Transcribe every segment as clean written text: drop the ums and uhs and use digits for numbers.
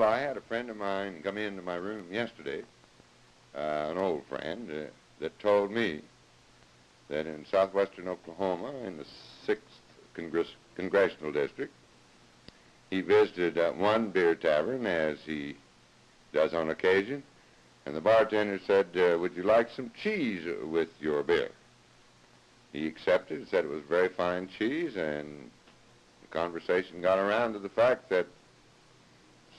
Well, I had a friend of mine come into my room yesterday, an old friend, that told me that in southwestern Oklahoma, in the 6th Congressional District, he visited one beer tavern, as he does on occasion, and the bartender said, would you like some cheese with your beer? He accepted and said it was very fine cheese, and the conversation got around to the fact that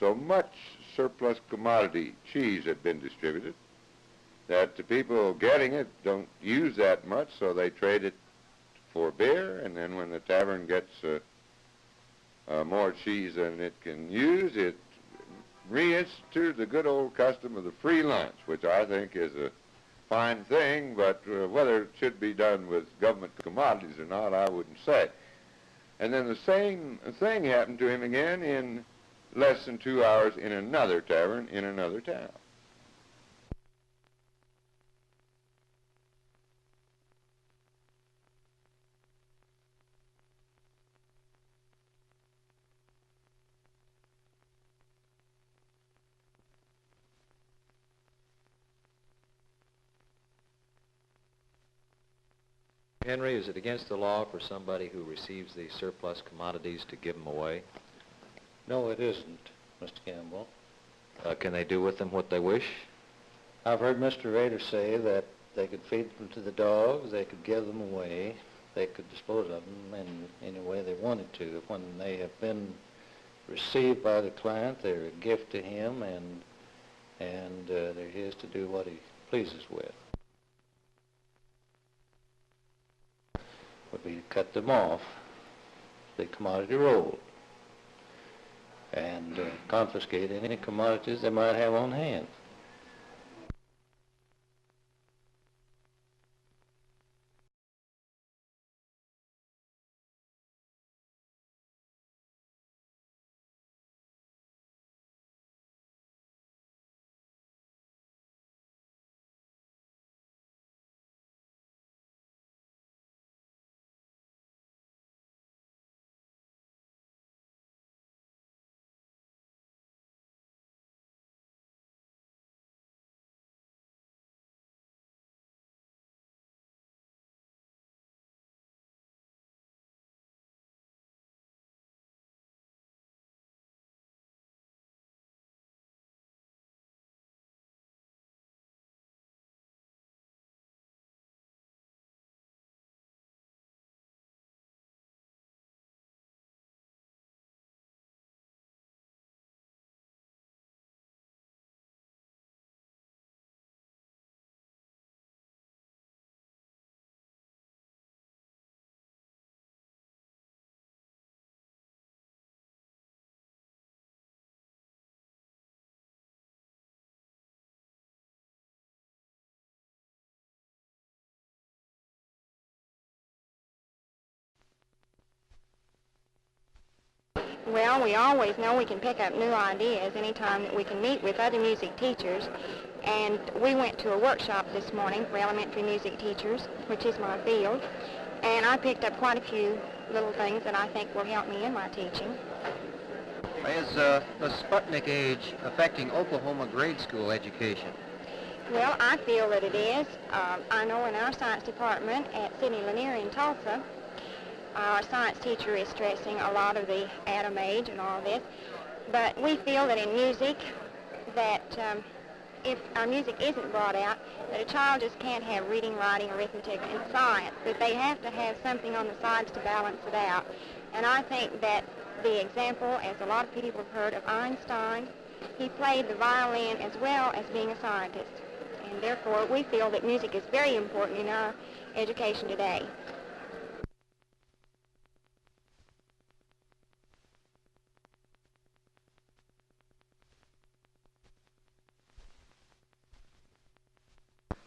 so much surplus commodity cheese had been distributed that the people getting it don't use that much, so they trade it for beer, and then when the tavern gets more cheese than it can use, it reinstituted the good old custom of the free lunch, which I think is a fine thing, but whether it should be done with government commodities or not, I wouldn't say. And then the same thing happened to him again in less than 2 hours in another tavern in another town. Henry, is it against the law for somebody who receives the surplus commodities to give them away? No, it isn't, Mr. Campbell. Can they do with them what they wish? I've heard Mr. Rader say that they could feed them to the dogs, they could give them away, they could dispose of them in any way they wanted to. When they have been received by the client, they're a gift to him, and they're his to do what he pleases with. Would be to cut them off, the commodity roll, and confiscate any commodities they might have on hand. Well, we always know we can pick up new ideas anytime that we can meet with other music teachers. And we went to a workshop this morning for elementary music teachers, which is my field. And I picked up quite a few little things that I think will help me in my teaching. Is the Sputnik age affecting Oklahoma grade school education? Well, I feel that it is. I know in our science department at Celian A in Tulsa, our science teacher is stressing a lot of the atom age and all this, but we feel that in music, that if our music isn't brought out, that a child just can't have reading, writing, arithmetic, and science, that they have to have something on the sides to balance it out. And I think that the example, as a lot of people have heard, of Einstein, he played the violin as well as being a scientist. And therefore, we feel that music is very important in our education today.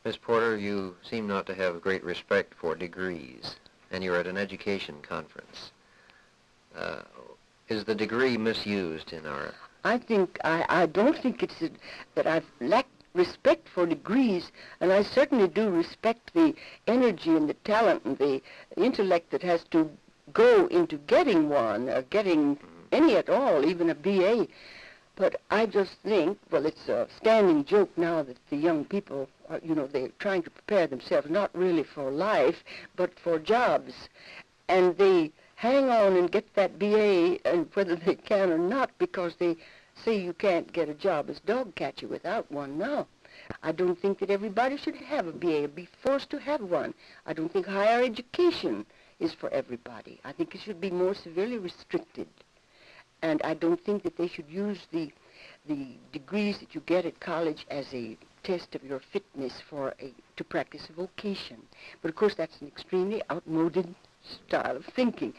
Miss Porter, you seem not to have great respect for degrees, and you're at an education conference. Is the degree misused in our... I don't think it's that I've lacked respect for degrees, and I certainly do respect the energy and the talent and the intellect that has to go into getting one, or getting any at all, even a BA. But I just think, well, it's a standing joke now that the young people, are, they're trying to prepare themselves not really for life, but for jobs. And they hang on and get that BA, and whether they can or not, because they say you can't get a job as dog catcher without one now. I don't think that everybody should have a BA or be forced to have one. I don't think higher education is for everybody. I think it should be more severely restricted. And I don't think that they should use the degrees that you get at college as a test of your fitness to practice a vocation. But of course that's an extremely outmoded style of thinking.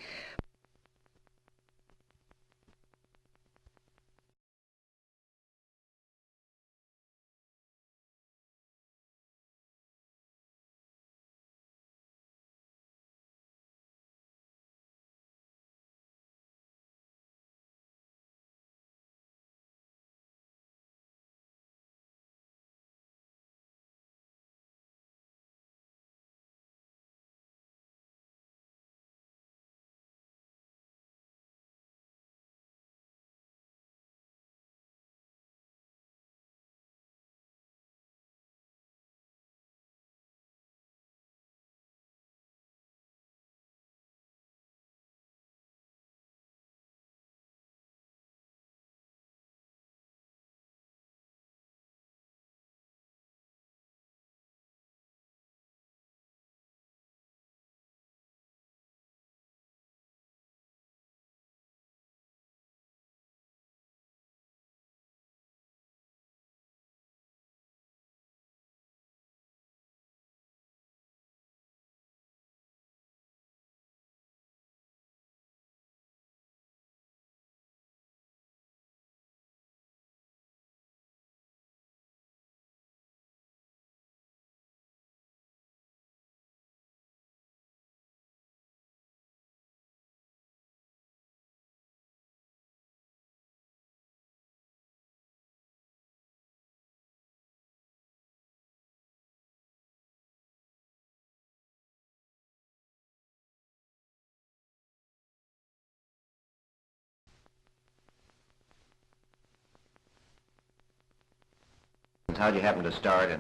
How'd you happen to start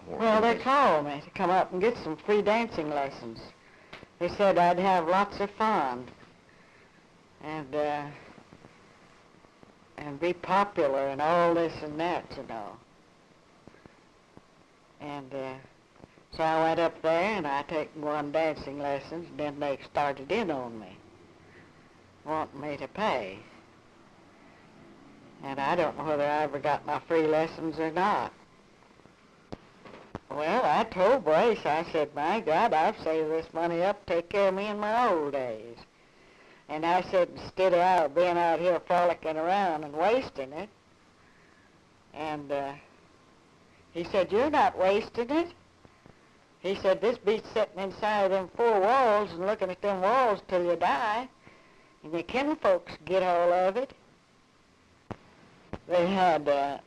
Well, they called me to come up and get some free dancing lessons. They said I'd have lots of fun and be popular and all this and that, And so I went up there and I took one dancing lessons, and then they started in on me, wanting me to pay. And I don't know whether I ever got my free lessons or not. Well, I told Brace, I said, my God, I've saved this money up to take care of me in my old days. And I said, instead of being out here frolicking around and wasting it, and he said, you're not wasting it. He said, this beats sitting inside them four walls and looking at them walls till you die, and your kin folks get all of it. They had a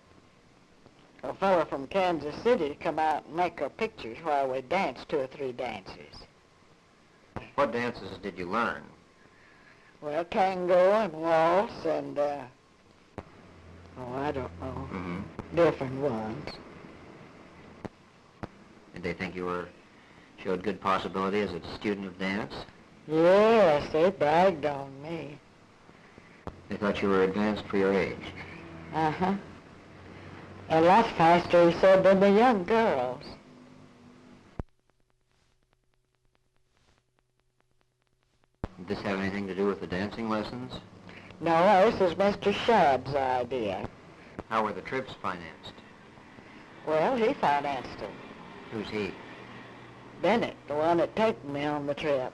fellow from Kansas City come out and make our pictures while we danced 2 or 3 dances. What dances did you learn? Well, tango and waltz and, I don't know, different ones. Did they think you showed good possibility as a student of dance? Yes, they bragged on me. They thought you were advanced for your age. Uh-huh. And lots faster, he said, than the young girls. Did this have anything to do with the dancing lessons? No, this is Mr. Shadd's idea. How were the trips financed? Well, he financed them. Who's he? Bennett, the one that took me on the trip.